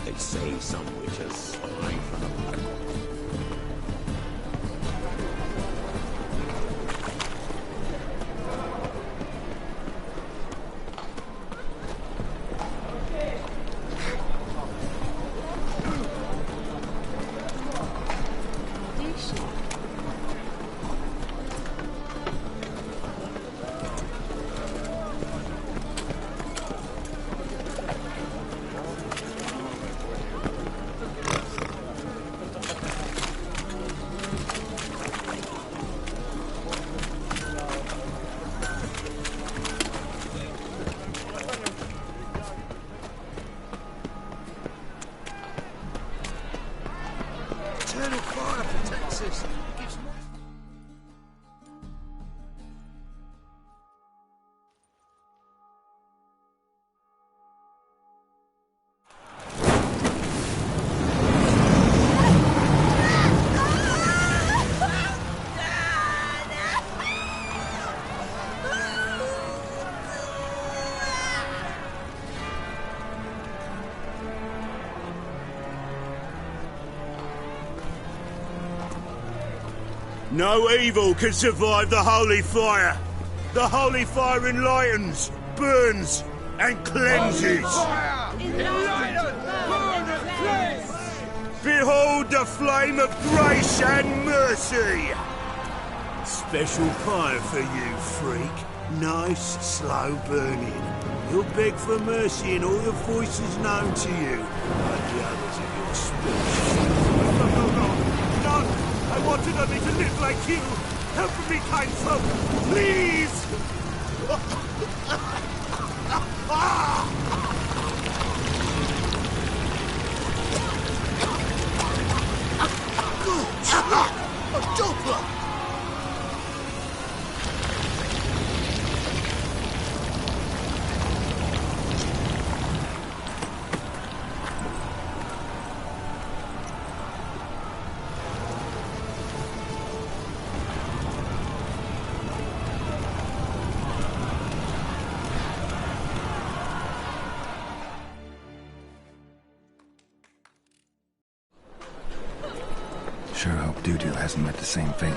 They say some witches spy from the back. Eternal fire protects us. No evil can survive the holy fire. The holy fire enlightens, burns, and cleanses. Behold the flame of grace and mercy. Special fire for you, freak. Nice, slow burning. You'll beg for mercy in all the voices known to you, like the others of your species. No! I wanted only to live like you. Help me, kind folk, please! A doppler! Sure hope Doo-Doo hasn't met the same fate.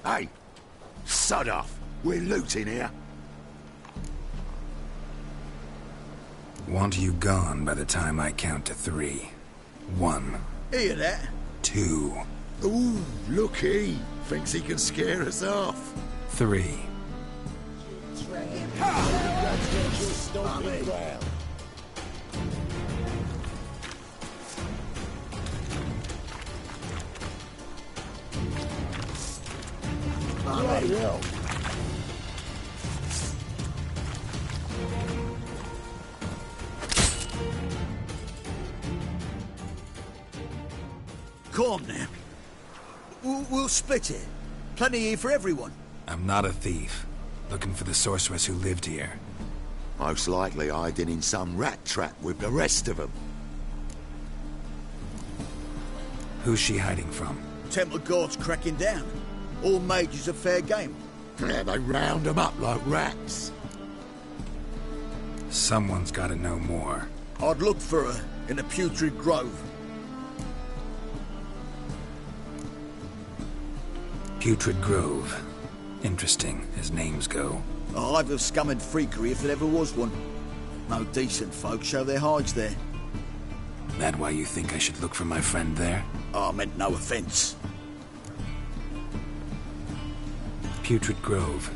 Hey, sod off. We're looting here. Want you gone by the time I count to 3. 1. Hear that? 2. Ooh, looky. Thinks he can scare us off. 3. Come on now. We'll split it. Plenty here for everyone. I'm not a thief. Looking for the sorceress who lived here. Most likely hiding in some rat trap with the rest of them. Who's she hiding from? Temple guards cracking down. All mages are fair game. Yeah, they round them up like rats. Someone's gotta know more. I'd look for her in the Putrid Grove. Putrid Grove. Interesting, as names go. A hive of scum and freakery if there ever was one. No decent folk show their hides there. That why you think I should look for my friend there? I meant no offence. Putrid Grove.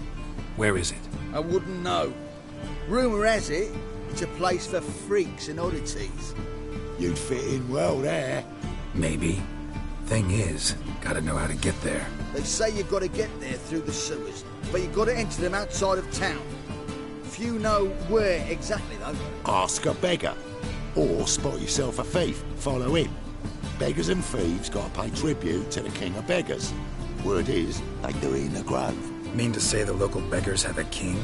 Where is it? I wouldn't know. Rumour has it, it's a place for freaks and oddities. You'd fit in well there. Maybe. Thing is, gotta know how to get there. They say you've got to get there through the sewers, but you've got to enter them outside of town. if you know where exactly, though. Ask a beggar. Or spot yourself a thief. Follow him. Beggars and thieves gotta pay tribute to the king of beggars. Word is, they do it in the grove. Mean to say the local beggars have a king,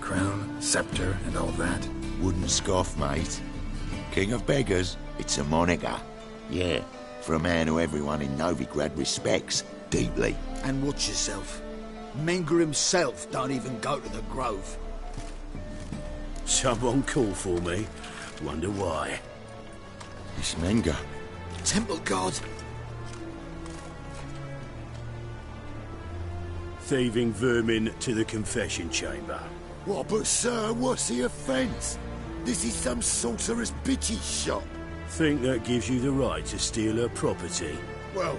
crown, scepter, and all that? Wouldn't scoff, mate. King of beggars, it's a moniker. Yeah, for a man who everyone in Novigrad respects deeply. And watch yourself. Menger himself don't even go to the grove. Someone call for me. Wonder why. It's Menger. Temple God. Thieving vermin to the confession chamber. What, but sir, what's the offence? This is some sorcerer's bitch's shop. Think that gives you the right to steal her property? Well,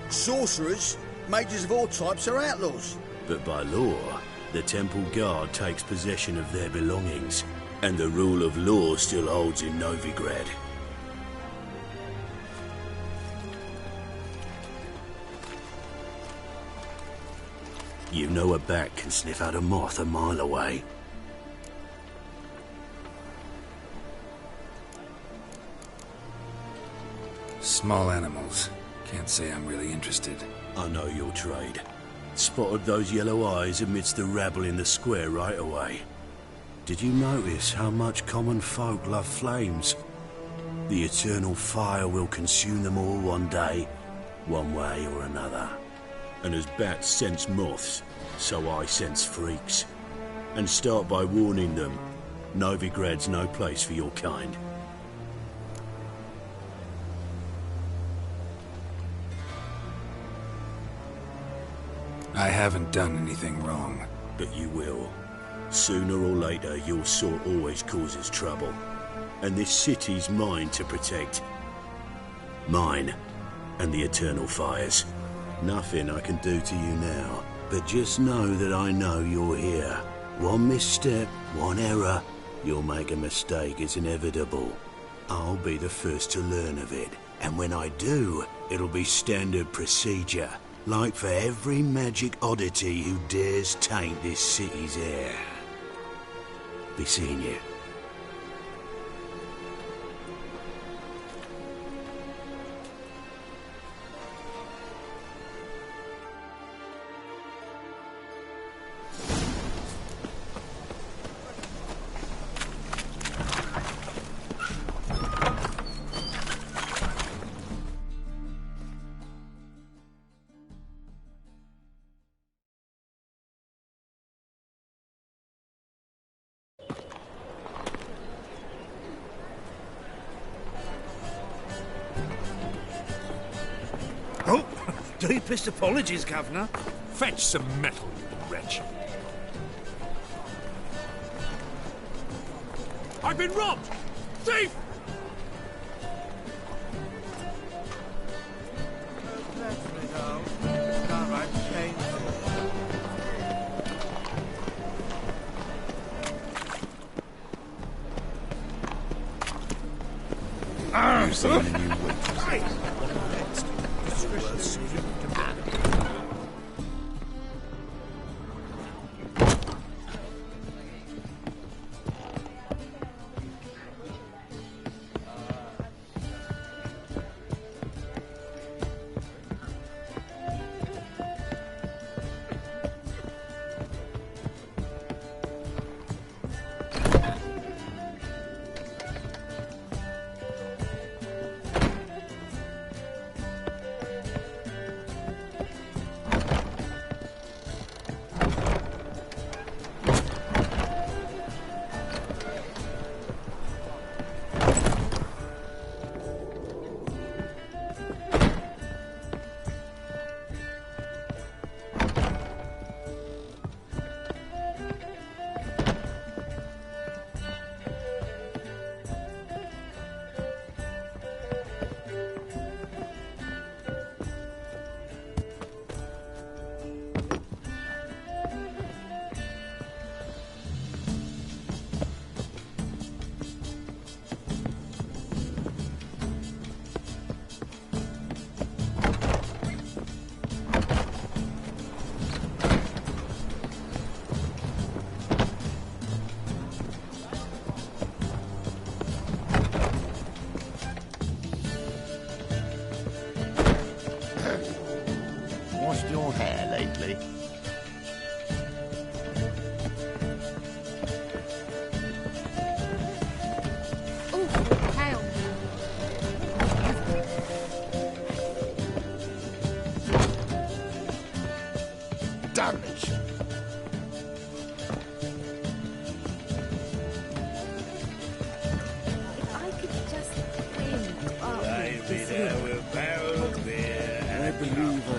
sorcerers, mages of all types are outlaws. But by law, the temple guard takes possession of their belongings, and the rule of law still holds in Novigrad. You know a bat can sniff out a moth a mile away. Small animals. Can't say I'm really interested. I know your trade. Spotted those yellow eyes amidst the rabble in the square right away. Did you notice how much common folk love flames? The eternal fire will consume them all one day, one way or another. And as bats sense moths, so I sense freaks. And start by warning them, Novigrad's no place for your kind. I haven't done anything wrong. But you will. Sooner or later, your sort always causes trouble. And this city's mine to protect. Mine and the eternal fires. Nothing I can do to you now, but just know that I know you're here. One misstep, one error, you'll make a mistake, it's inevitable. I'll be the first to learn of it, and when I do, it'll be standard procedure, like for every magic oddity who dares taint this city's air. Be seeing you. Oh, deepest apologies, Governor. Fetch some metal, you wretch. I've been robbed! Thief! You've seen the new weakness.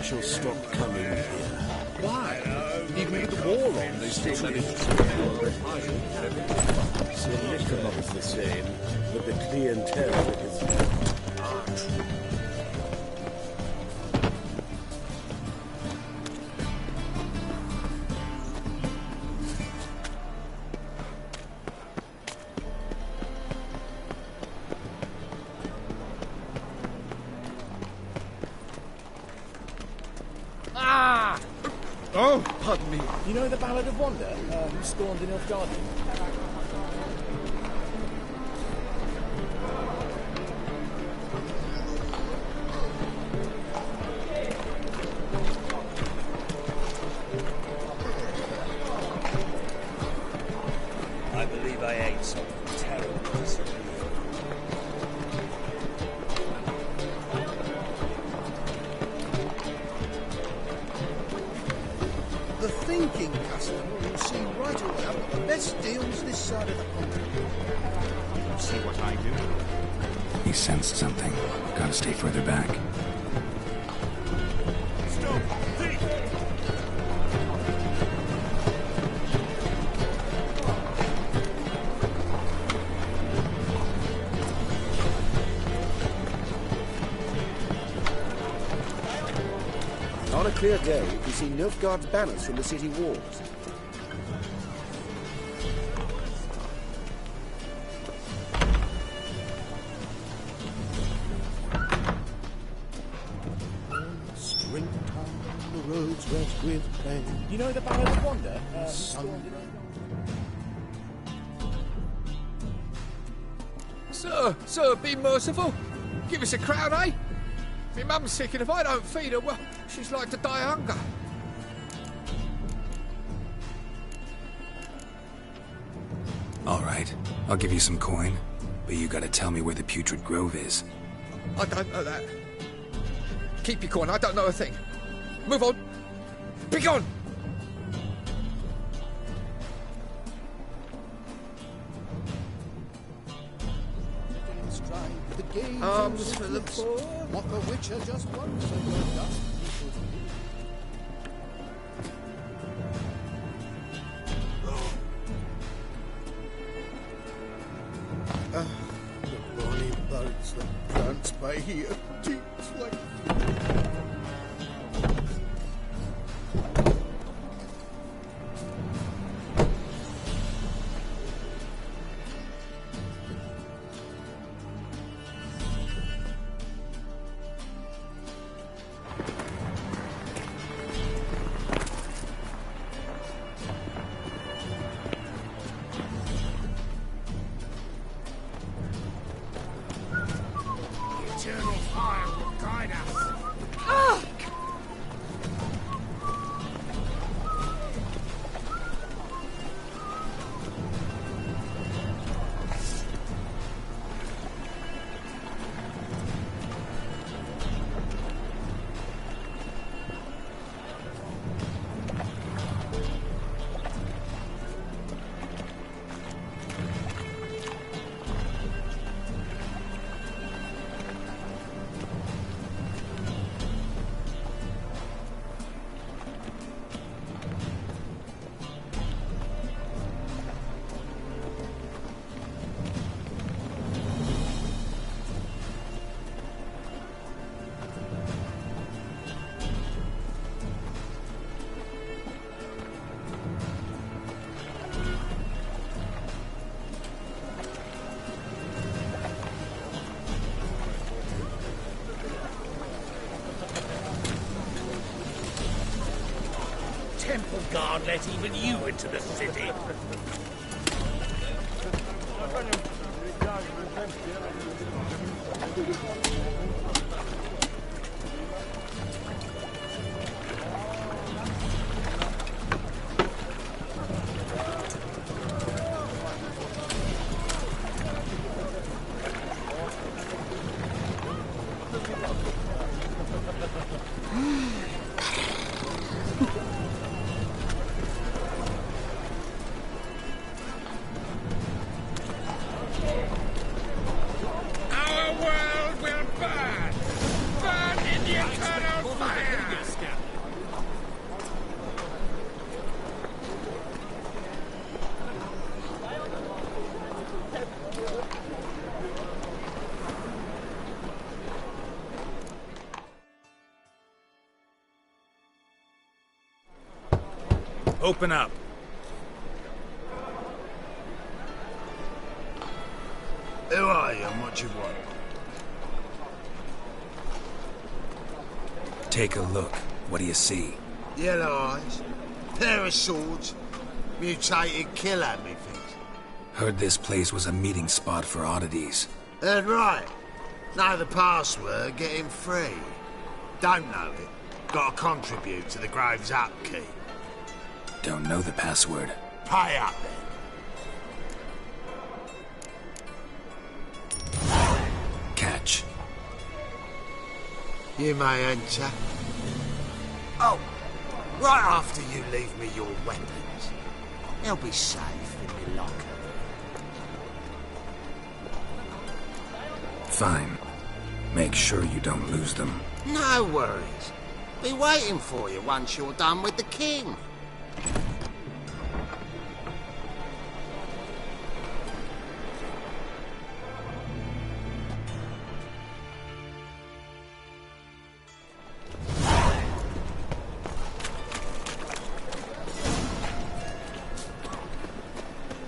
shall stop coming here. Why? You've made the war on this tree. So Nicholas the same, but the clientele is large. Oh, pardon me. You know the Ballad of Wanda, who stormed in Novigrad? I believe I ate something terrible this year. The thinking customer will see right away I've got the best deals this side of the pond. See what I do? He sensed something. Gotta stay further back. Stop! Thief! On a clear day, you can see Novigrad's banners from the city walls. Springtime, the roads wet with rain. You know the Ballad of Wanda, who stormed in Sir, be merciful. Give us a crown, eh? My mum's sick, and if I don't feed her, well, she's like to die of hunger. All right, I'll give you some coin, but you gotta tell me where the Putrid Grove is. I don't know that. Keep your coin, I don't know a thing. Move on. Be gone! Arms for the poor. Mock a witcher just once and your dust equals the bonny birds that prance by here, teats like Eternal fire will guide us. Temple guard let even you into the city. Our world will burn! Open up. Who are you and what do you want? Take a look. What do you see? Yellow eyes, pair of swords, mutated killer, methinks. Heard this place was a meeting spot for oddities. Heard right. Know the password, get him free. Don't know it, gotta contribute to the Grove's upkeep. Don't know the password. Pay up then. Catch. You may enter. Oh, right after you leave me your weapons. They'll be safe in my locker. Fine. Make sure you don't lose them. No worries. Be waiting for you once you're done with the king.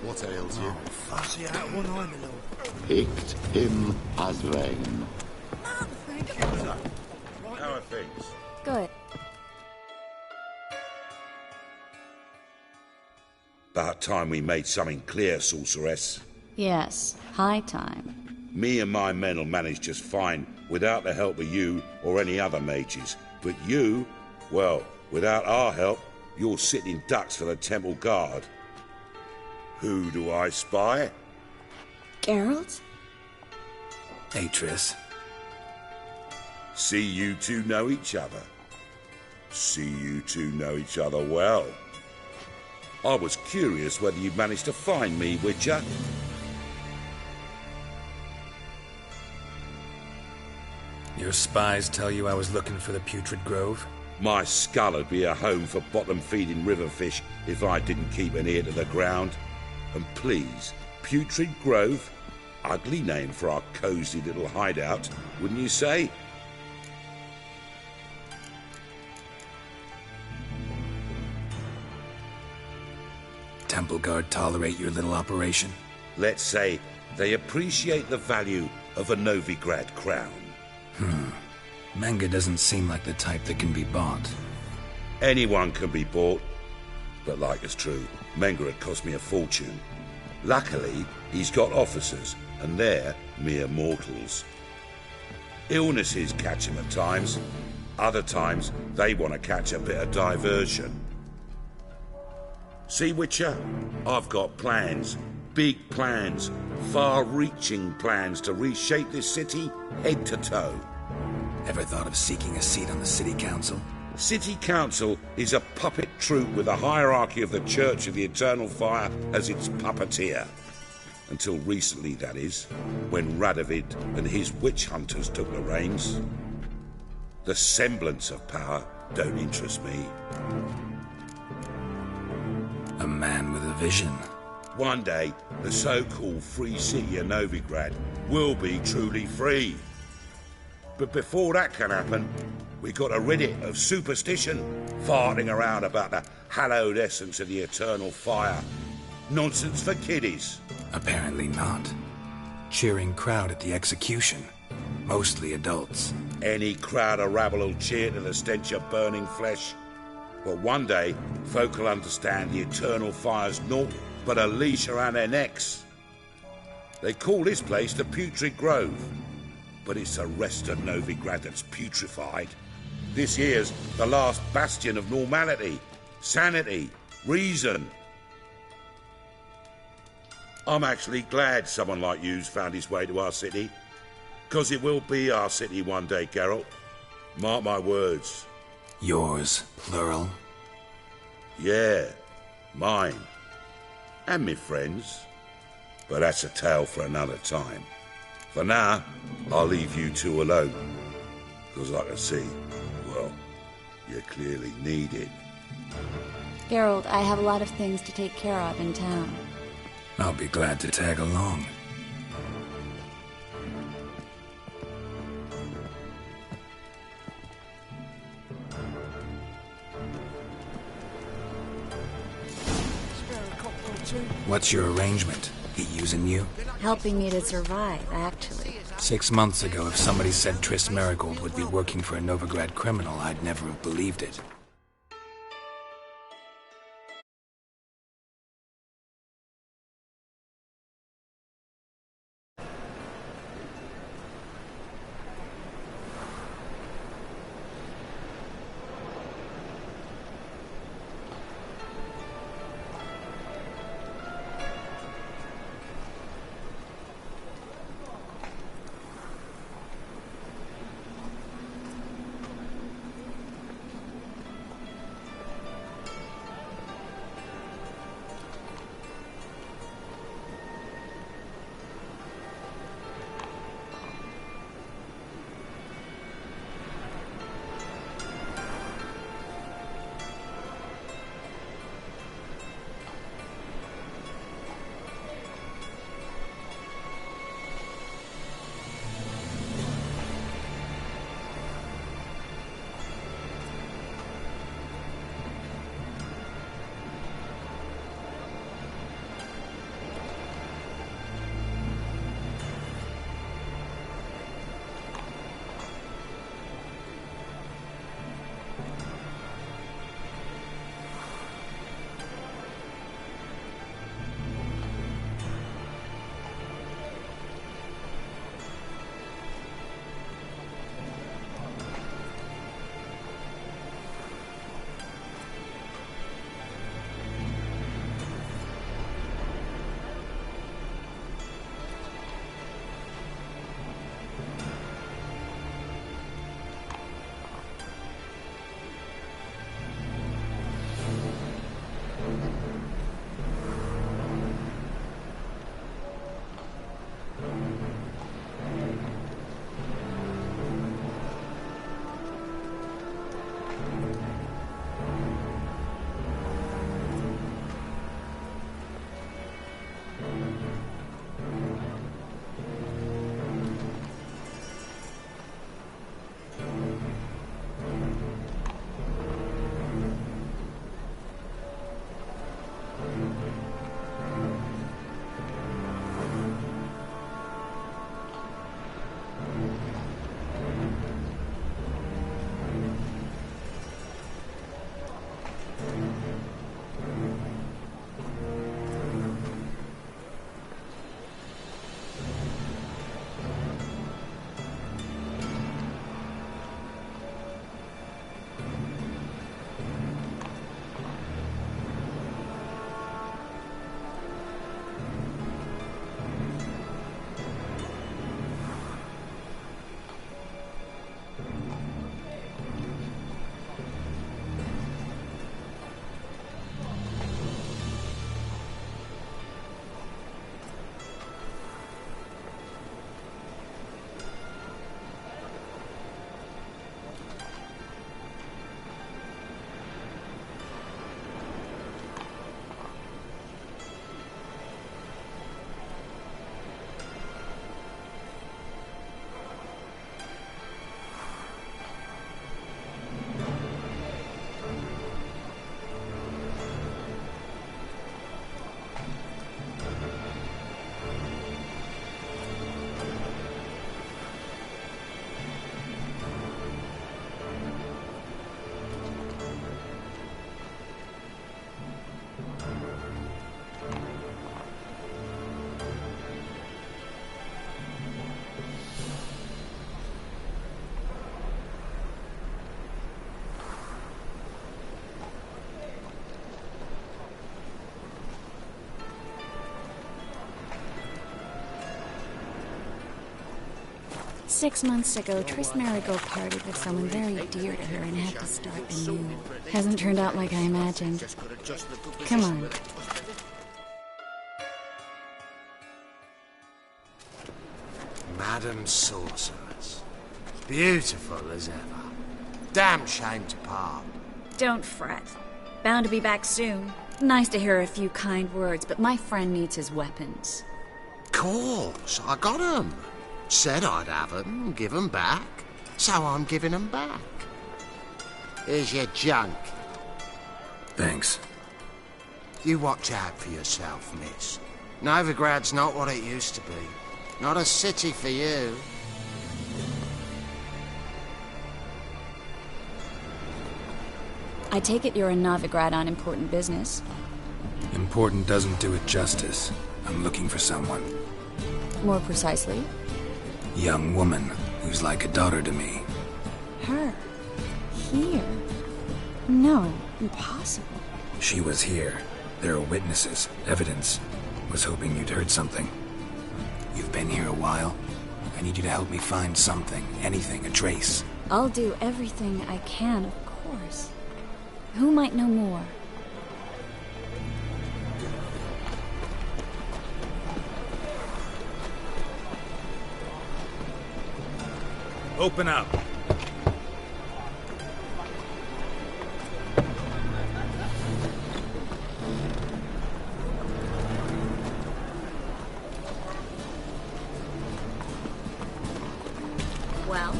What ails you? Fussy out one eye, my lord. Picked him as vain. How are things? Good. About time we made something clear, sorceress. Yes, high time. Me and my men'll manage just fine without the help of you or any other mages. But you, well, without our help, you're sitting ducks for the temple guard. Who do I spy? Geralt? Atris. See you two know each other. See you two know each other well. I was curious whether you'd managed to find me, Witcher. Your spies tell you I was looking for the Putrid Grove? My skull'd be a home for bottom-feeding river fish if I didn't keep an ear to the ground. And please, Putrid Grove? Ugly name for our cosy little hideout, wouldn't you say? Temple Guard tolerate your little operation? Let's say they appreciate the value of a Novigrad crown. Menga doesn't seem like the type that can be bought. Anyone can be bought. But like it's true, Menga had cost me a fortune. Luckily, he's got officers, and they're mere mortals. Illnesses catch him at times. Other times, they want to catch a bit of diversion. See, Witcher? I've got plans. Big plans. Far-reaching plans to reshape this city head to toe. Ever thought of seeking a seat on the city council? City Council is a puppet troupe with a hierarchy of the Church of the Eternal Fire as its puppeteer. Until recently, that is, when Radovid and his witch hunters took the reins. The semblance of power don't interest me. A man with a vision. One day, the so-called free city of Novigrad will be truly free. But before that can happen, we got to rid it of superstition, farting around about the hallowed essence of the eternal fire. Nonsense for kiddies. Apparently not. Cheering crowd at the execution. Mostly adults. Any crowd of rabble will cheer to the stench of burning flesh. But one day, folk will understand the eternal fire's naught but a leash around their necks. They call this place the Putrid Grove. But it's the rest of Novigrad that's putrefied. This here's the last bastion of normality, sanity, reason. I'm actually glad someone like you's found his way to our city. 'Cause it will be our city one day, Geralt. Mark my words. Yours, plural? Yeah, mine. And me friends. But that's a tale for another time. For now, I'll leave you two alone. 'Cause I can see, well, you clearly need it. Geralt, I have a lot of things to take care of in town. I'll be glad to tag along. What's your arrangement? He using you? Helping me to survive, actually. 6 months ago, if somebody said Triss Merigold would be working for a Novigrad criminal, I'd never have believed it. Six months ago, Triss Merigold parted with someone very dear to her and had to start anew. Hasn't turned out like I imagined. Come on. Madam Sorceress. Beautiful as ever. Damn shame to part. Don't fret. Bound to be back soon. Nice to hear a few kind words, but my friend needs his weapons. Course, I got 'em. Said I'd have 'em and give 'em back. So I'm giving 'em back. Here's your junk. Thanks. You watch out for yourself, miss. Novigrad's not what it used to be. Not a city for you. I take it you're in Novigrad on important business. Important doesn't do it justice. I'm looking for someone. More precisely? Young woman who's like a daughter to me. Her? Here? No, impossible. She was here. There are witnesses, evidence. Was hoping you'd heard something. You've been here a while. I need you to help me find something, anything, a trace. I'll do everything I can, of course. Who might know more? Open up. Well?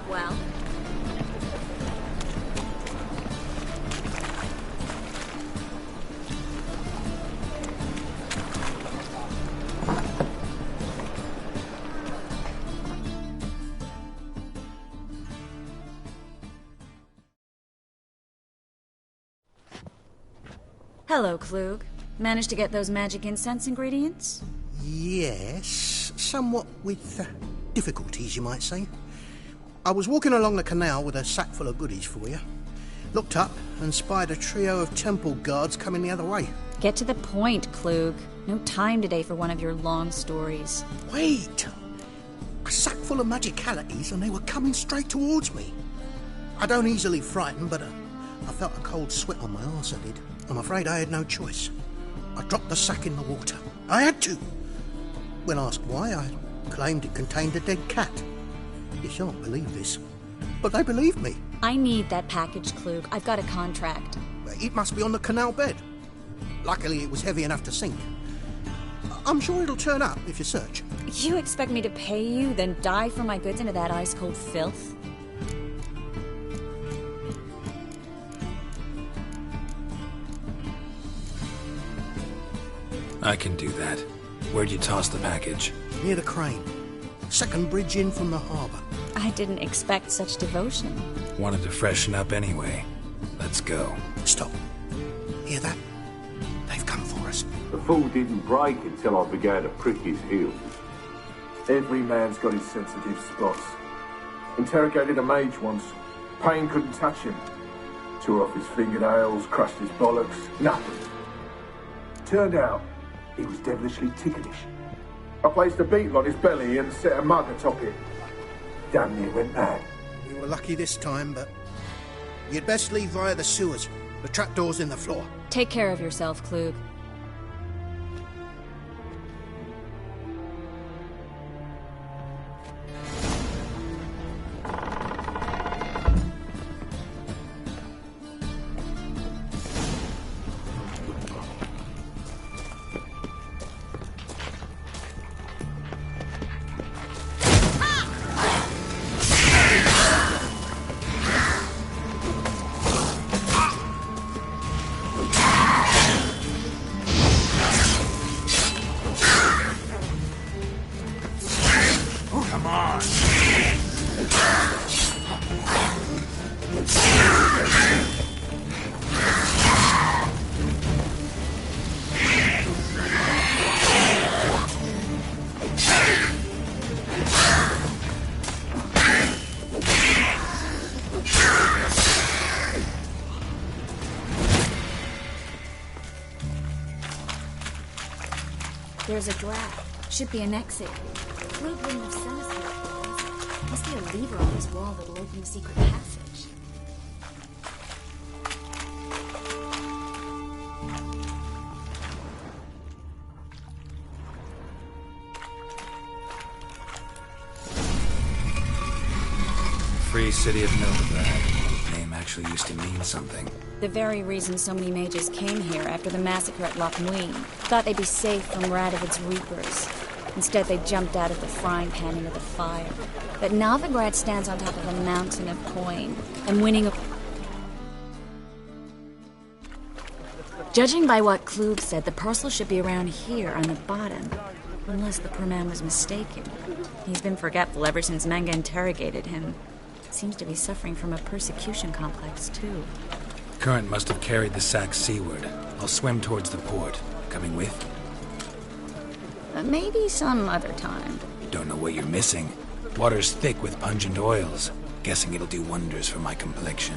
Well? Hello, Klug. Managed to get those magic incense ingredients? Yes, somewhat with difficulties, you might say. I was walking along the canal with a sack full of goodies for you. Looked up and spied a trio of temple guards coming the other way. Get to the point, Klug. No time today for one of your long stories. Wait! A sack full of magicalities and they were coming straight towards me. I don't easily frighten, but I felt a cold sweat on my arse, I did. I'm afraid I had no choice. I dropped the sack in the water. I had to. When asked why, I claimed it contained a dead cat. You shan't believe this, but they believed me. I need that package, Klug. I've got a contract. It must be on the canal bed. Luckily, it was heavy enough to sink. I'm sure it'll turn up if you search. You expect me to pay you, then dive for my goods into that ice-cold filth? I can do that. Where'd you toss the package? Near the crane. Second bridge in from the harbour. I didn't expect such devotion. Wanted to freshen up anyway. Let's go. Stop. Hear that? They've come for us. The fool didn't break until I began to prick his heels. Every man's got his sensitive spots. Interrogated a mage once. Pain couldn't touch him. Tore off his fingernails, crushed his bollocks. Nothing. Turned out, he was devilishly ticklish. I placed a beetle on his belly and set a mug atop it. Damn near went mad. We were lucky this time, but you'd best leave via the sewers. The trapdoor's in the floor. Take care of yourself, Klug. There's a draft. Should be an exit. Klug wouldn't have sent us here. Must be a lever on this wall that'll open the secret passage. Free City of Novigrad. Name actually used to mean something. The very reason so many mages came here after the massacre at Loch Muin. Thought they'd be safe from Radovid's reapers. Instead, they jumped out of the frying pan into the fire. But Novigrad stands on top of a mountain of coin, and winning Judging by what Klug said, the parcel should be around here on the bottom. Unless the poor man was mistaken. He's been forgetful ever since Manga interrogated him. Seems to be suffering from a persecution complex, too. Current must have carried the sack seaward. I'll swim towards the port. Coming with? Maybe some other time. Don't know what you're missing. Water's thick with pungent oils. Guessing it'll do wonders for my complexion.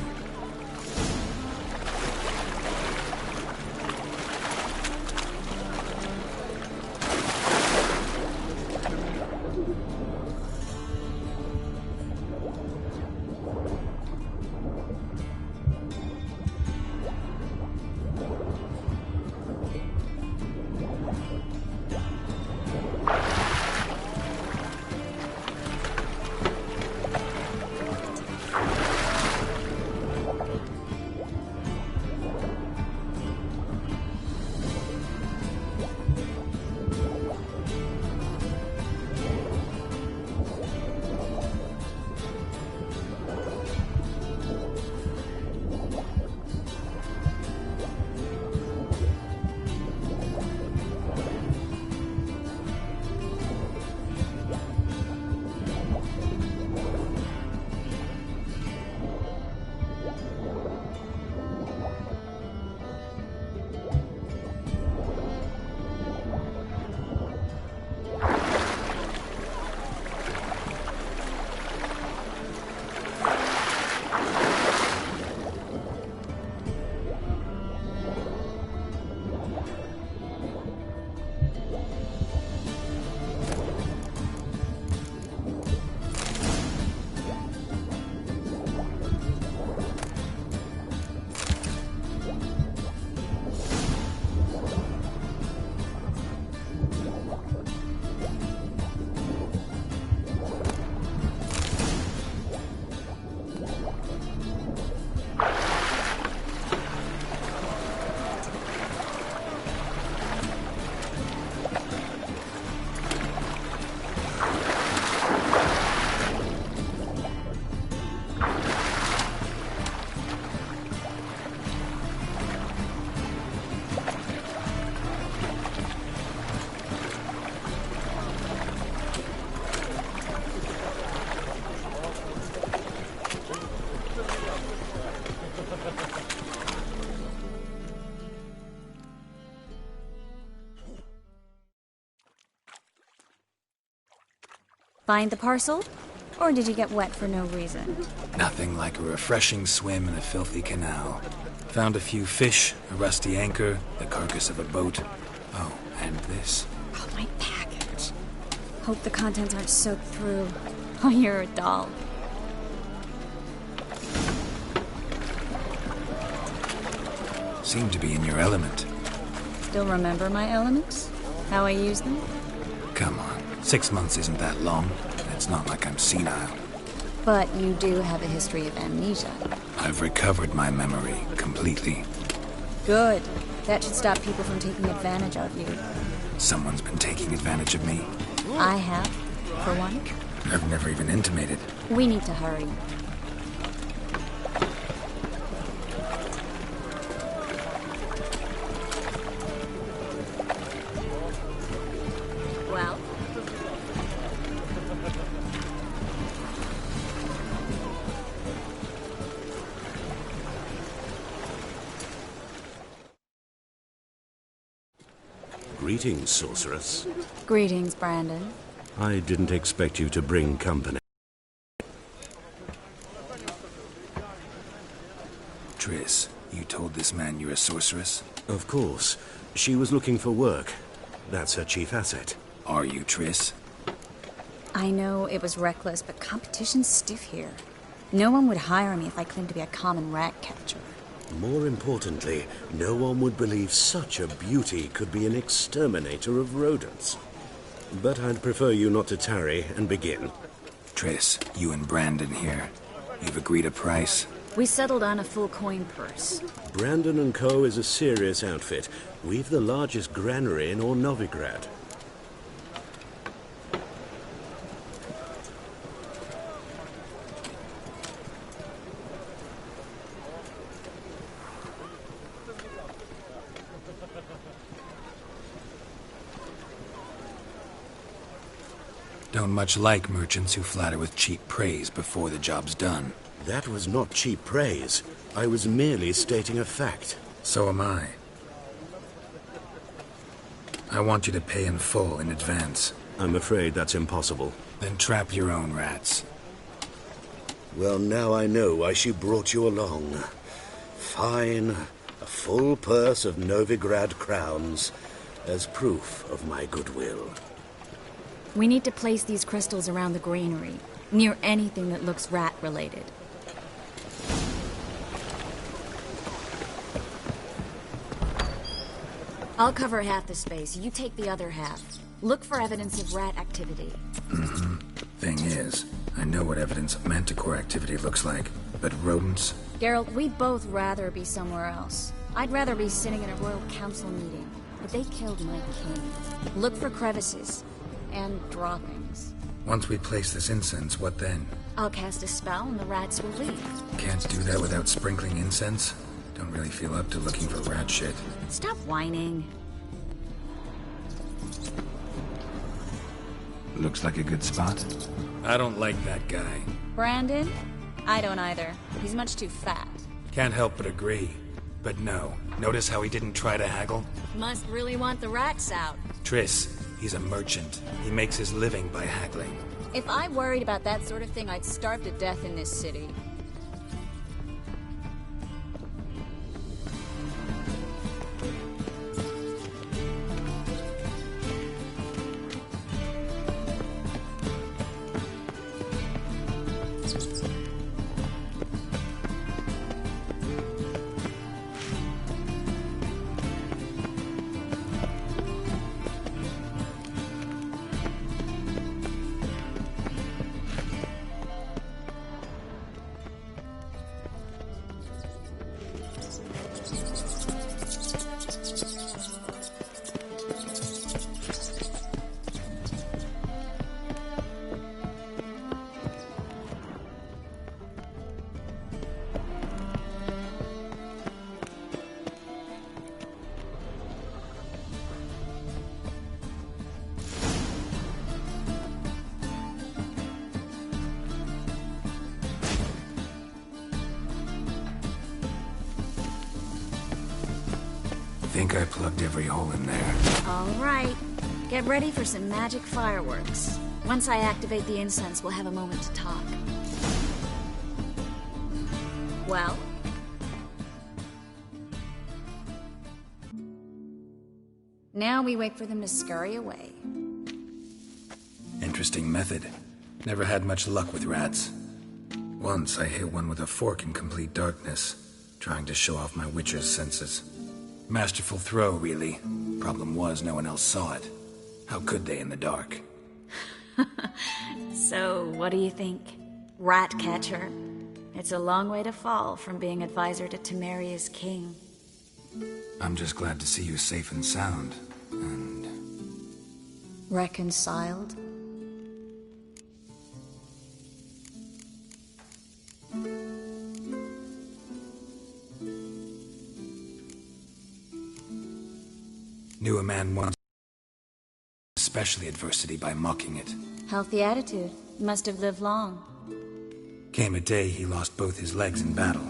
Find the parcel? Or did you get wet for no reason? Nothing like a refreshing swim in a filthy canal. Found a few fish, a rusty anchor, the carcass of a boat. Oh, and this. Oh, my package. Hope the contents aren't soaked through. Oh, you're a doll. Seem to be in your element. Still remember my elements? How I use them? Come on. 6 months isn't that long. It's not like I'm senile. But you do have a history of amnesia. I've recovered my memory completely. Good. That should stop people from taking advantage of you. Someone's been taking advantage of me. I have, for one. I've never even intimated. We need to hurry. Well? Greetings, sorceress. Greetings, Brandon. I didn't expect you to bring company. Triss, you told this man you're a sorceress? Of course. She was looking for work. That's her chief asset. Are you, Triss? I know it was reckless, but competition's stiff here. No one would hire me if I claimed to be a common rat catcher. More importantly, no one would believe such a beauty could be an exterminator of rodents. But I'd prefer you not to tarry and begin. Triss, you and Brandon here. You've agreed a price? We settled on a full coin purse. Brandon & Co. is a serious outfit. We've the largest granary in all Novigrad. Don't much like merchants who flatter with cheap praise before the job's done. That was not cheap praise. I was merely stating a fact. So am I. I want you to pay in full in advance. I'm afraid that's impossible. Then trap your own rats. Well, now I know why she brought you along. Fine. A full purse of Novigrad crowns as proof of my goodwill. We need to place these crystals around the granary, near anything that looks rat-related. I'll cover half the space. You take the other half. Look for evidence of rat activity. Thing is, I know what evidence of manticore activity looks like, but rodents? Geralt, we'd both rather be somewhere else. I'd rather be sitting in a royal council meeting, but they killed my king. Look for crevices and droppings. Once we place this incense, what then? I'll cast a spell and the rats will leave. Can't do that without sprinkling incense? Don't really feel up to looking for rat shit. Stop whining. Looks like a good spot. I don't like that guy. Brandon? I don't either. He's much too fat. Can't help but agree. But no. Notice how he didn't try to haggle? Must really want the rats out. Triss, he's a merchant. He makes his living by haggling. If I worried about that sort of thing, I'd starve to death in this city. I think I plugged every hole in there. All right. Get ready for some magic fireworks. Once I activate the incense, we'll have a moment to talk. Well? Now we wait for them to scurry away. Interesting method. Never had much luck with rats. Once I hit one with a fork in complete darkness, trying to show off my witcher's senses. Masterful throw, really. Problem was, no one else saw it. How could they in the dark? So, what do you think? Rat catcher? It's a long way to fall from being advisor to Temeria's king. I'm just glad to see you safe and sound. And... reconciled? Knew a man once, especially adversity, by mocking it. Healthy attitude. Must have lived long. Came a day he lost both his legs in battle.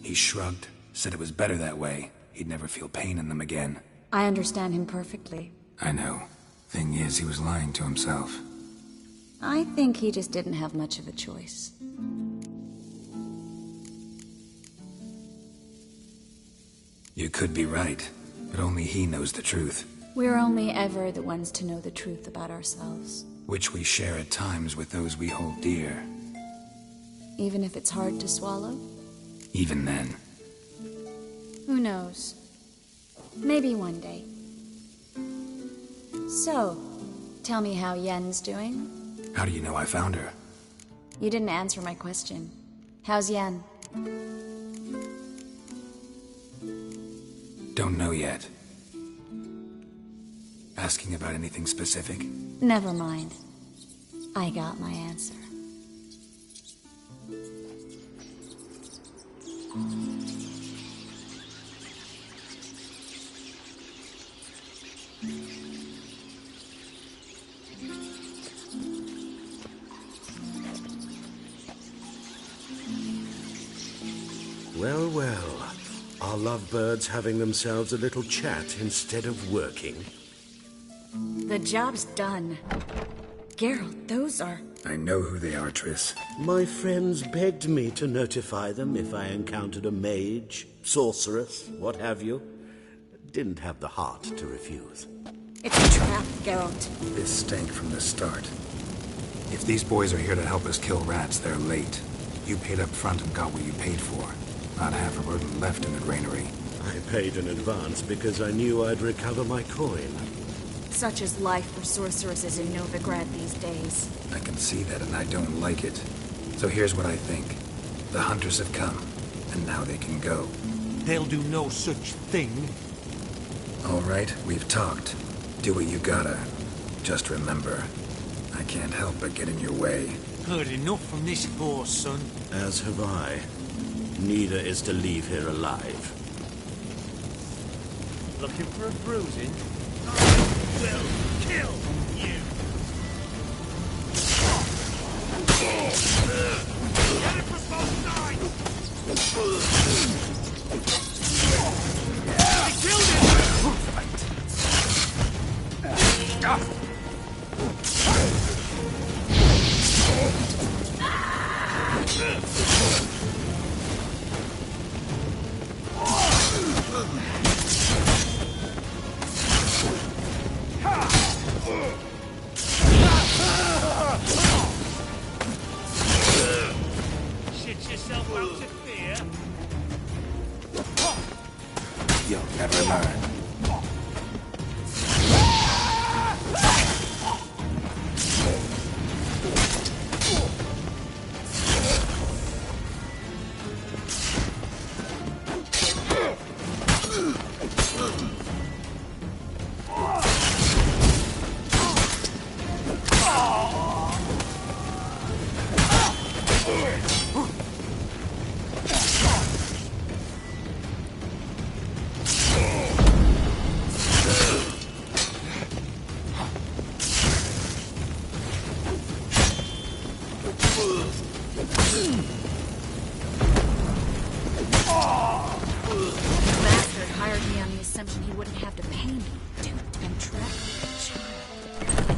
He shrugged, said it was better that way. He'd never feel pain in them again. I understand him perfectly. I know. Thing is, he was lying to himself. I think he just didn't have much of a choice. You could be right, but only he knows the truth. We're only ever the ones to know the truth about ourselves. Which we share at times with those we hold dear. Even if it's hard to swallow? Even then. Who knows? Maybe one day. So, tell me how Yen's doing? How do you know I found her? You didn't answer my question. How's Yen? Don't know yet. Asking about anything specific? Never mind. I got my answer. Well, well. Are lovebirds having themselves a little chat instead of working? The job's done. Geralt, those are... I know who they are, Triss. My friends begged me to notify them if I encountered a mage, sorceress, what have you. Didn't have the heart to refuse. It's a trap, Geralt. This stank from the start. If these boys are here to help us kill rats, they're late. You paid up front and got what you paid for. Not half a rodent left in the granary. I paid in advance because I knew I'd recover my coin. Such is life for sorceresses in Novigrad these days. I can see that and I don't like it. So here's what I think. The hunters have come, and now they can go. They'll do no such thing. All right, we've talked. Do what you gotta. Just remember, I can't help but get in your way. Heard enough from this poor son. As have I. Neither is to leave here alive. Looking for a bruising? I will kill you! Get it from both sides! I killed Shit yourself out of fear? You'll never learn.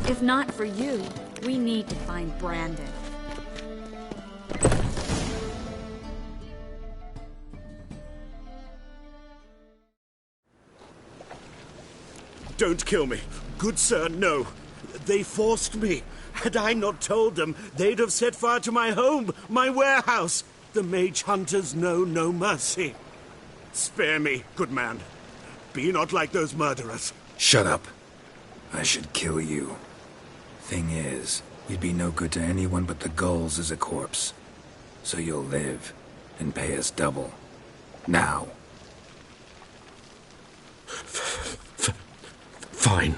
If not for you, we need to find Brandon. Don't kill me. Good sir, no. They forced me. Had I not told them, they'd have set fire to my home, my warehouse. The mage hunters know no mercy. Spare me, good man. Be not like those murderers. Shut up. I should kill you. Thing is, you'd be no good to anyone but the gulls as a corpse. So you'll live and pay us double. Now. Fine.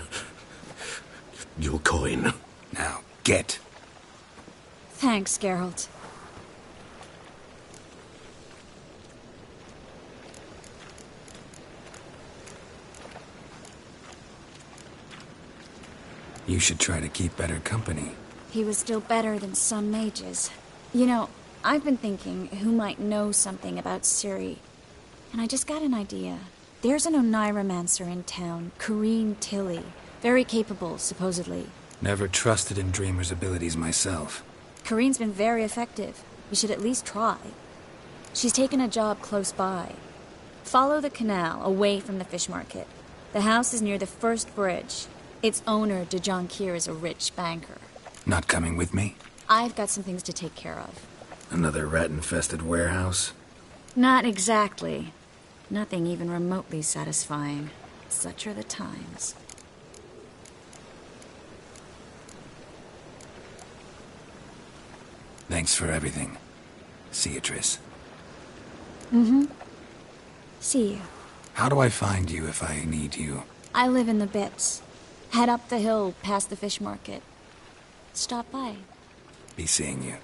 Your coin. Now, get. Thanks, Geralt. You should try to keep better company. He was still better than some mages. You know, I've been thinking who might know something about Ciri. And I just got an idea. There's an Oneiromancer in town, Corrine Tilly. Very capable, supposedly. Never trusted in Dreamer's abilities myself. Corrine's been very effective. We should at least try. She's taken a job close by. Follow the canal, away from the fish market. The house is near the first bridge. Its owner, de Jonquier, is a rich banker. Not coming with me? I've got some things to take care of. Another rat-infested warehouse? Not exactly. Nothing even remotely satisfying. Such are the times. Thanks for everything. See you, Triss. Mm-hmm. See you. How do I find you if I need you? I live in the Bits. Head up the hill past the fish market. Stop by. Be seeing you.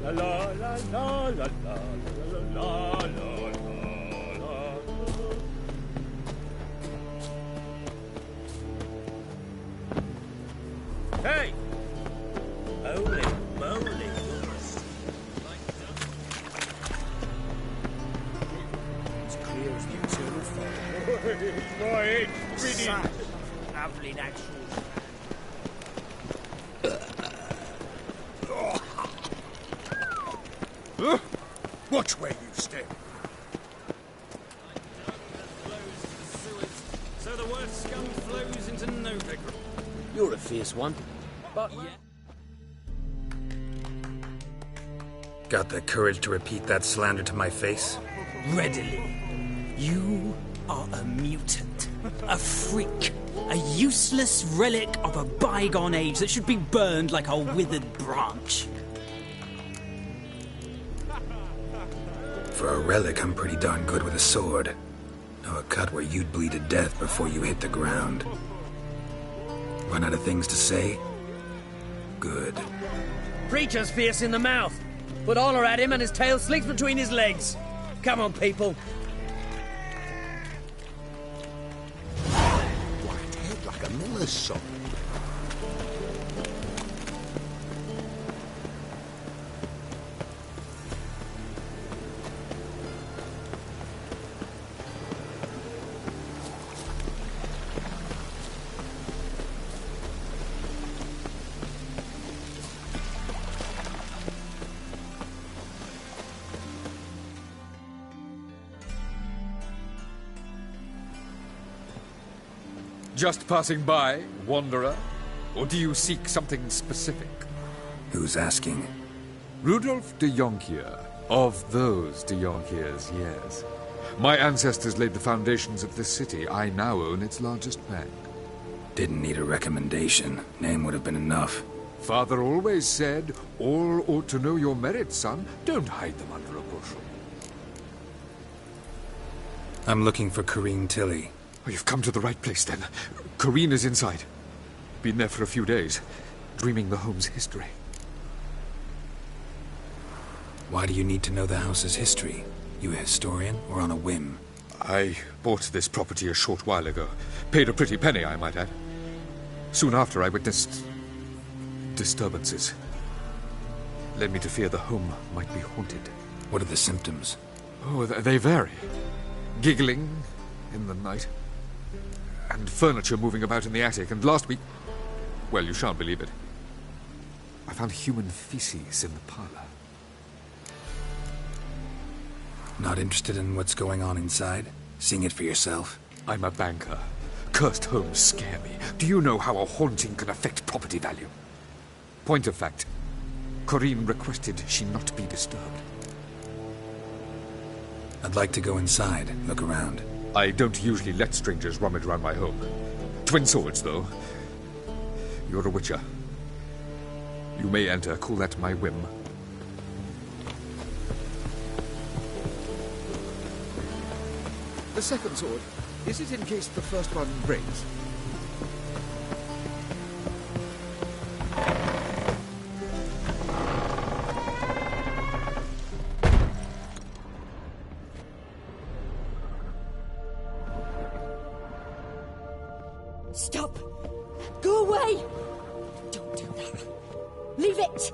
La la la la la la la la la. Hey! Holy moly! It's clear as the eternal fog. My head's spinning. Such lovely natural. Watch where you step. So the word scum flows into Novigrad. You're a fierce one. But Got the courage to repeat that slander to my face? readily. You are a mutant, a freak, a useless relic of a bygone age that should be burned like a withered branch. For a relic, I'm pretty darn good with a sword. Know a cut where you'd bleed to death before you hit the ground. Run out of things to say? Good. Preacher's fierce in the mouth. Put honour at him and his tail slicks between his legs. Come on, people. White head like a miller's son. Just passing by, wanderer? Or do you seek something specific? Who's asking? Rudolf de Jonkier. Of those de Jonkiers, yes. My ancestors laid the foundations of this city. I now own its largest bank. Didn't need a recommendation. Name would have been enough. Father always said, all ought to know your merits, son. Don't hide them under a bushel. I'm looking for Corrine Tilly. Oh, you've come to the right place, then. Corrine is inside. Been there for a few days, dreaming the home's history. Why do you need to know the house's history? You a historian, or on a whim? I bought this property a short while ago. Paid a pretty penny, I might add. Soon after, I witnessed disturbances. Led me to fear the home might be haunted. What are the symptoms? Oh, they vary. Giggling in the night. And furniture moving about in the attic. And last week... Well, you shan't believe it. I found human feces in the parlor. Not interested in what's going on inside? Seeing it for yourself? I'm a banker. Cursed homes scare me. Do you know how a haunting can affect property value? Point of fact, Corrine requested she not be disturbed. I'd like to go inside, look around. I don't usually let strangers rummage around my home. Twin swords, though. You're a witcher. You may enter, call that my whim. The second sword, is it in case the first one breaks? Stop! Go away! Don't do that. Leave it!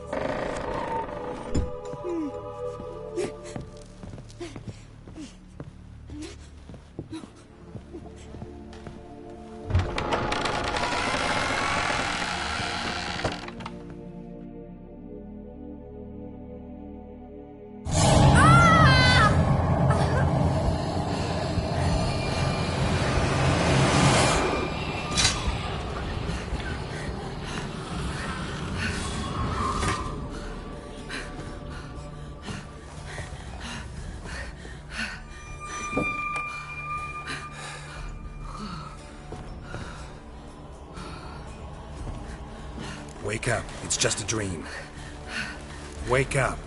Wake up. It's just a dream. Wake up.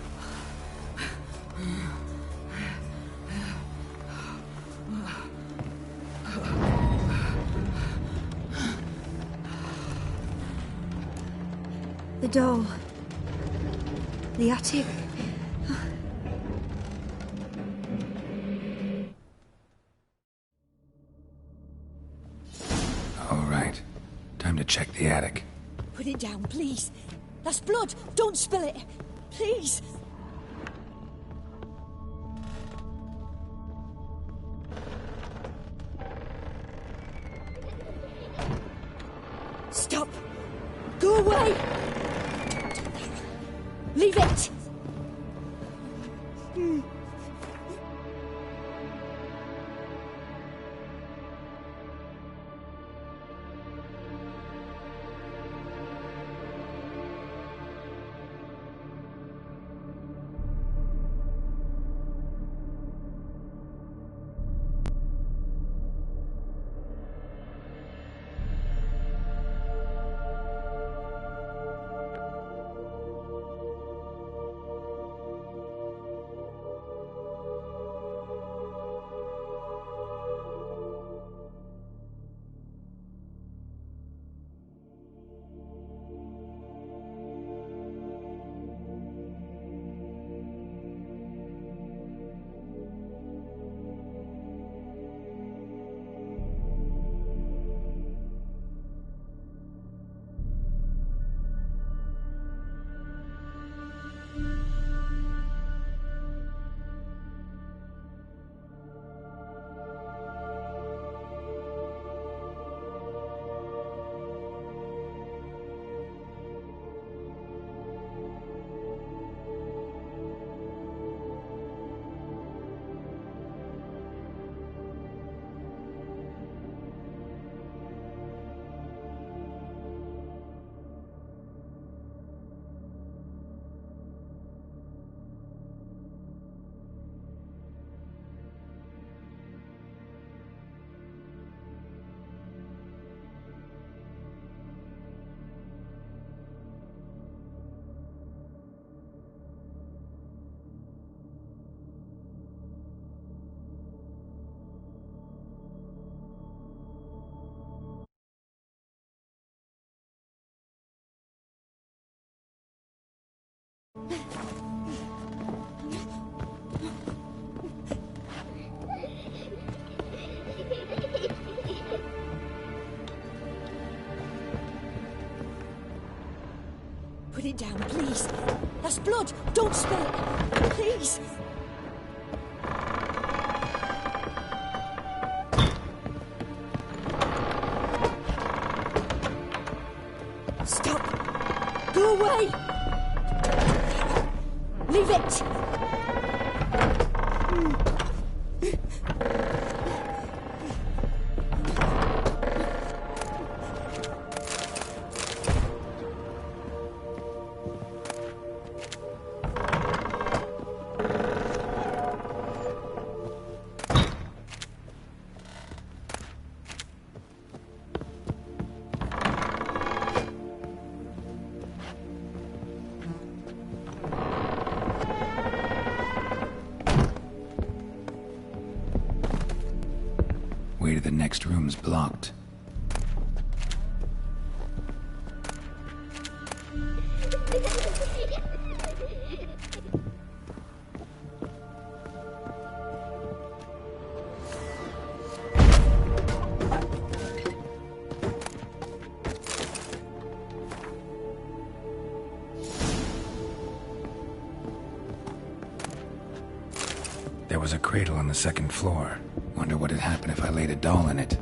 The doll. The attic. All right. Time to check the attic. Put it down, please. That's blood. Don't spill it. Please. Stop. Go away. Don't do that. Leave it. Put it down, please. That's blood. Don't spill it. Please. Stop. Go away. Leave it. Way to the next room's blocked. There was a cradle on the second floor. Wonder what had happened if I laid a doll in it.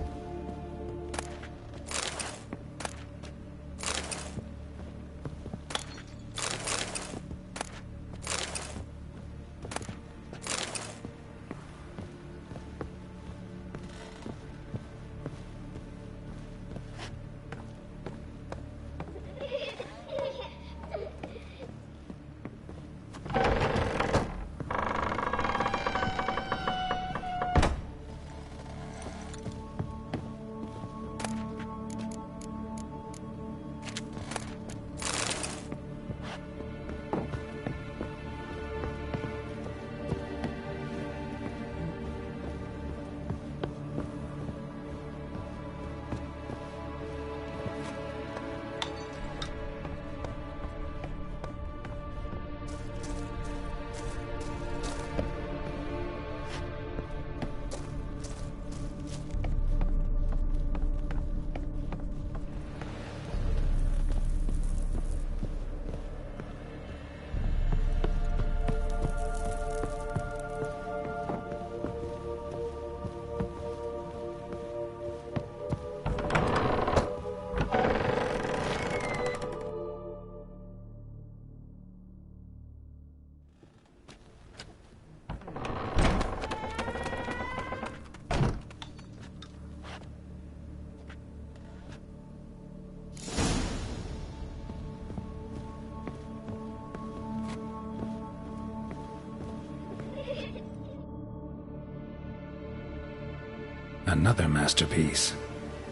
Another masterpiece.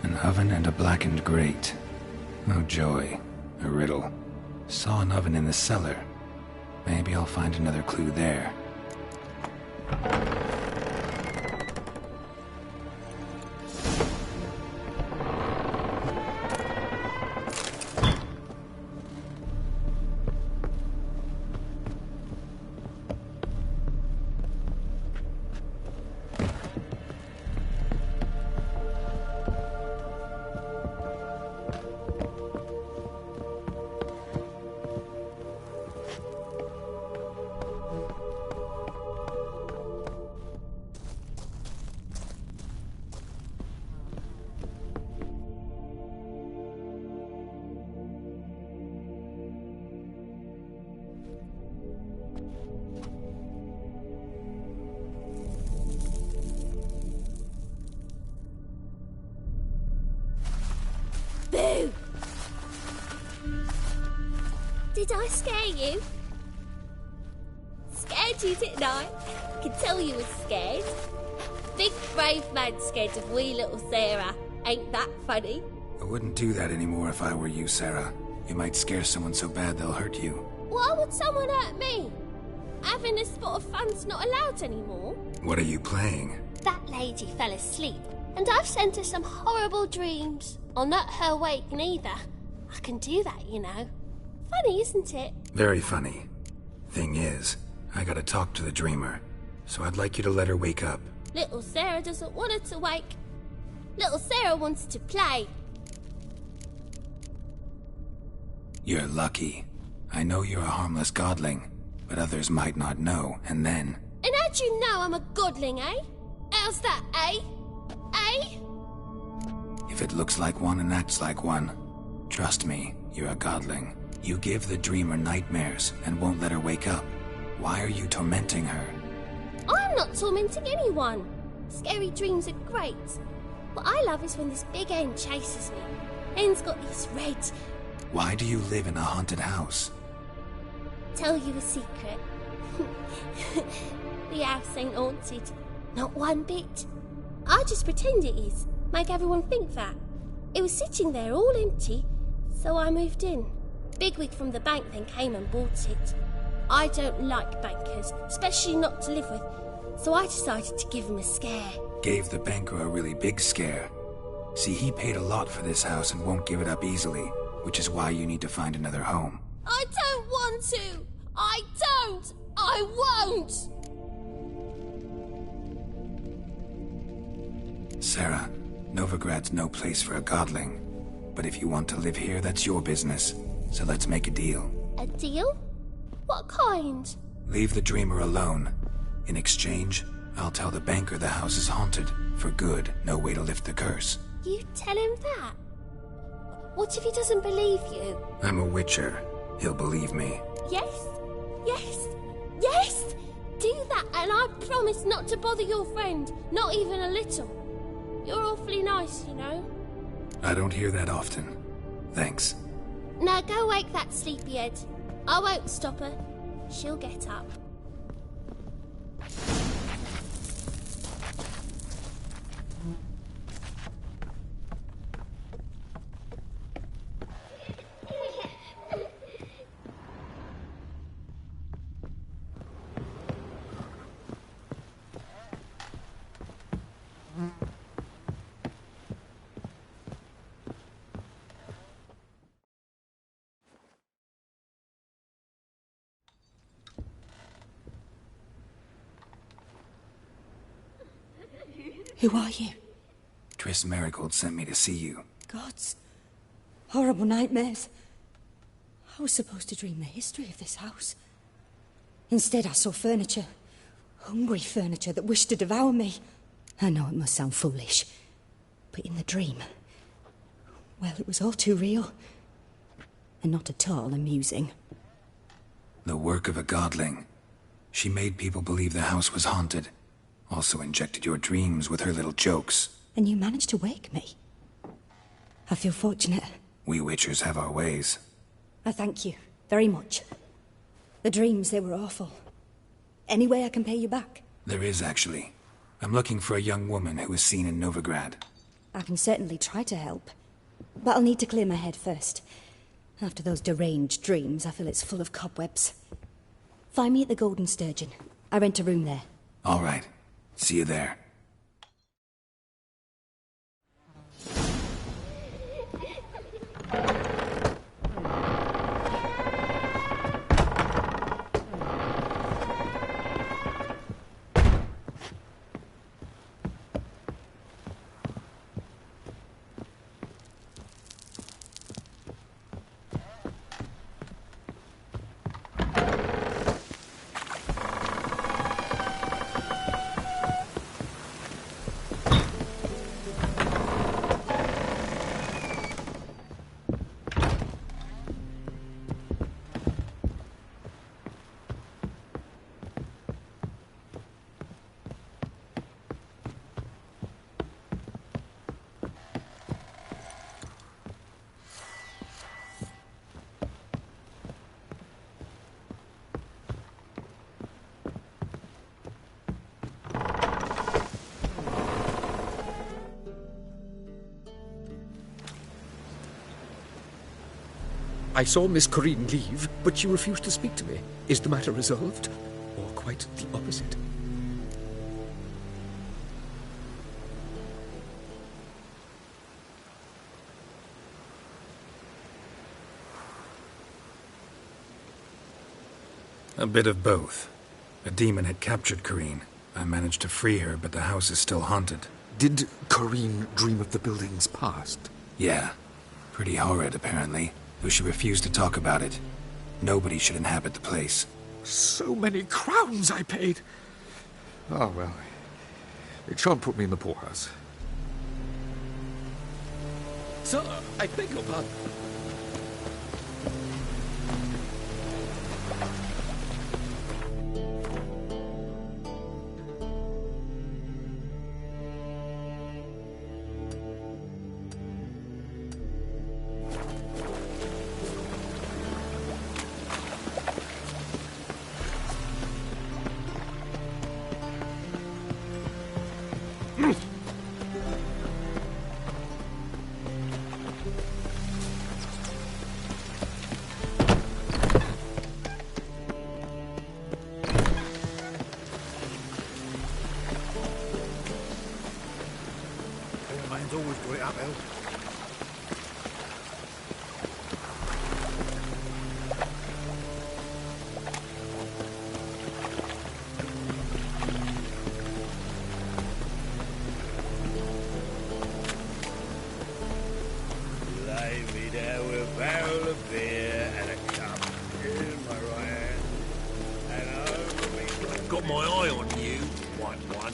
An oven and a blackened grate. Oh joy. A riddle. Saw an oven in the cellar. Maybe I'll find another clue there. Boo! Did I scare you? Scared you, didn't I? I can tell you were scared. Big brave man scared of wee little Sarah. Ain't that funny? I wouldn't do that anymore if I were you, Sarah. You might scare someone so bad they'll hurt you. Why would someone hurt me? Having a spot of fun's not allowed anymore. What are you playing? That lady fell asleep, and I've sent her some horrible dreams. I'll not her wake neither. I can do that, you know. Funny, isn't it? Very funny. Thing is, I gotta talk to the dreamer, so I'd like you to let her wake up. Little Sarah doesn't want her to wake. Little Sarah wants to play. You're lucky. I know you're a harmless godling, but others might not know, and then... And how'd you know I'm a godling, eh? How's that, eh? Eh? If it looks like one and acts like one, trust me, you're a godling. You give the dreamer nightmares and won't let her wake up. Why are you tormenting her? I'm not tormenting anyone. Scary dreams are great. What I love is when this big hen chases me. Hen's got these red... Why do you live in a haunted house? Tell you a secret. The house ain't haunted. Not one bit. I just pretend it is. Make everyone think that. It was sitting there all empty, so I moved in. Bigwig from the bank then came and bought it. I don't like bankers, especially not to live with, so I decided to give him a scare. Gave the banker a really big scare. See, he paid a lot for this house and won't give it up easily, which is why you need to find another home. I don't want to! I don't! I won't! Sarah, Novigrad's no place for a godling. But if you want to live here, that's your business. So let's make a deal. A deal? What kind? Leave the dreamer alone. In exchange, I'll tell the banker the house is haunted. For good, no way to lift the curse. You tell him that? What if he doesn't believe you? I'm a witcher. He'll believe me. Yes? Yes? Yes! Do that and I promise not to bother your friend. Not even a little. You're awfully nice, you know. I don't hear that often. Thanks. Now go wake that sleepyhead. I won't stop her. She'll get up. Who are you? Triss Marigold sent me to see you. Gods. Horrible nightmares. I was supposed to dream the history of this house. Instead, I saw furniture. Hungry furniture that wished to devour me. I know it must sound foolish, but in the dream, well, it was all too real. And not at all amusing. The work of a godling. She made people believe the house was haunted. Also injected your dreams with her little jokes. And you managed to wake me. I feel fortunate. We witchers have our ways. I thank you very much. The dreams, they were awful. Any way I can pay you back? There is, actually. I'm looking for a young woman who was seen in Novigrad. I can certainly try to help. But I'll need to clear my head first. After those deranged dreams, I feel it's full of cobwebs. Find me at the Golden Sturgeon. I rent a room there. All right. See you there. I saw Miss Corinne leave, but she refused to speak to me. Is the matter resolved? Or quite the opposite? A bit of both. A demon had captured Corinne. I managed to free her, but the house is still haunted. Did Corinne dream of the building's past? Yeah. Pretty horrid, apparently. Though she refused to talk about it. Nobody should inhabit the place. So many crowns I paid! Oh, well. It shan't put me in the poorhouse. Sir, I beg your pardon. Always got it uphill. Lay me down with a barrel of beer and a cup in my right hand. And over me. Got my eye on you, white one.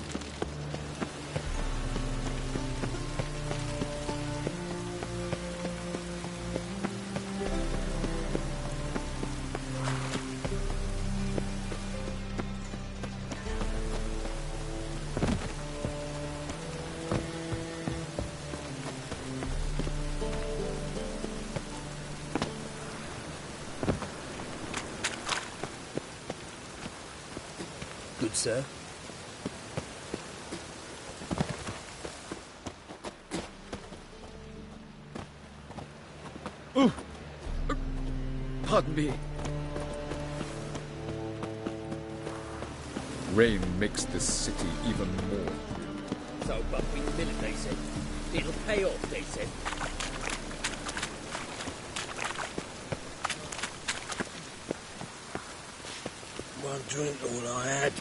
Good, sir. Oh! Pardon me. Rain makes this city even more. So, but we mill it, they said. It'll pay off, they said. One drink all I had.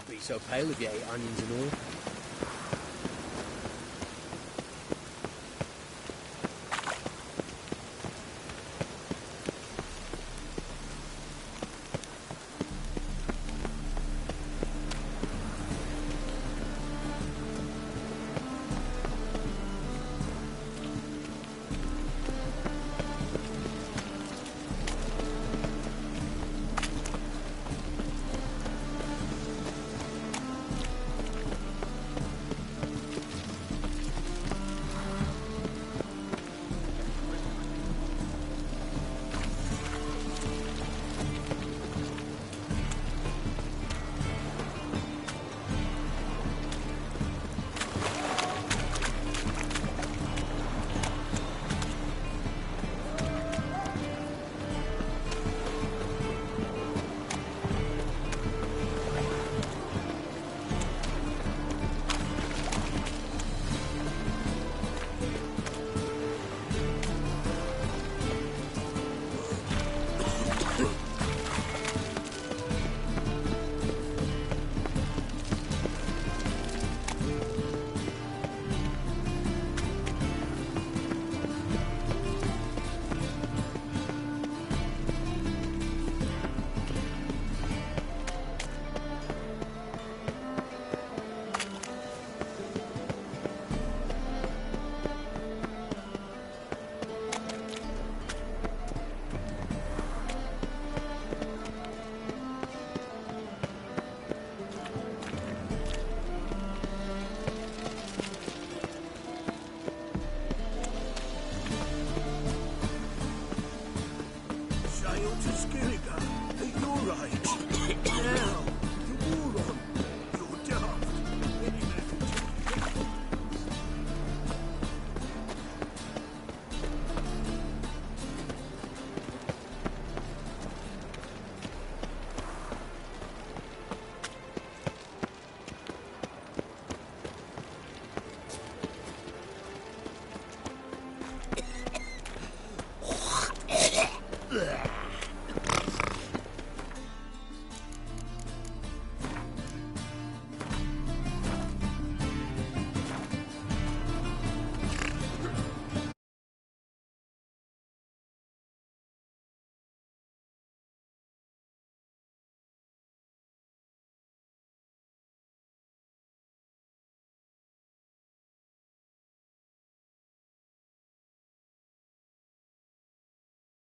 Be so pale if you ate onions and all. Hail to Skilligan at your age. Now,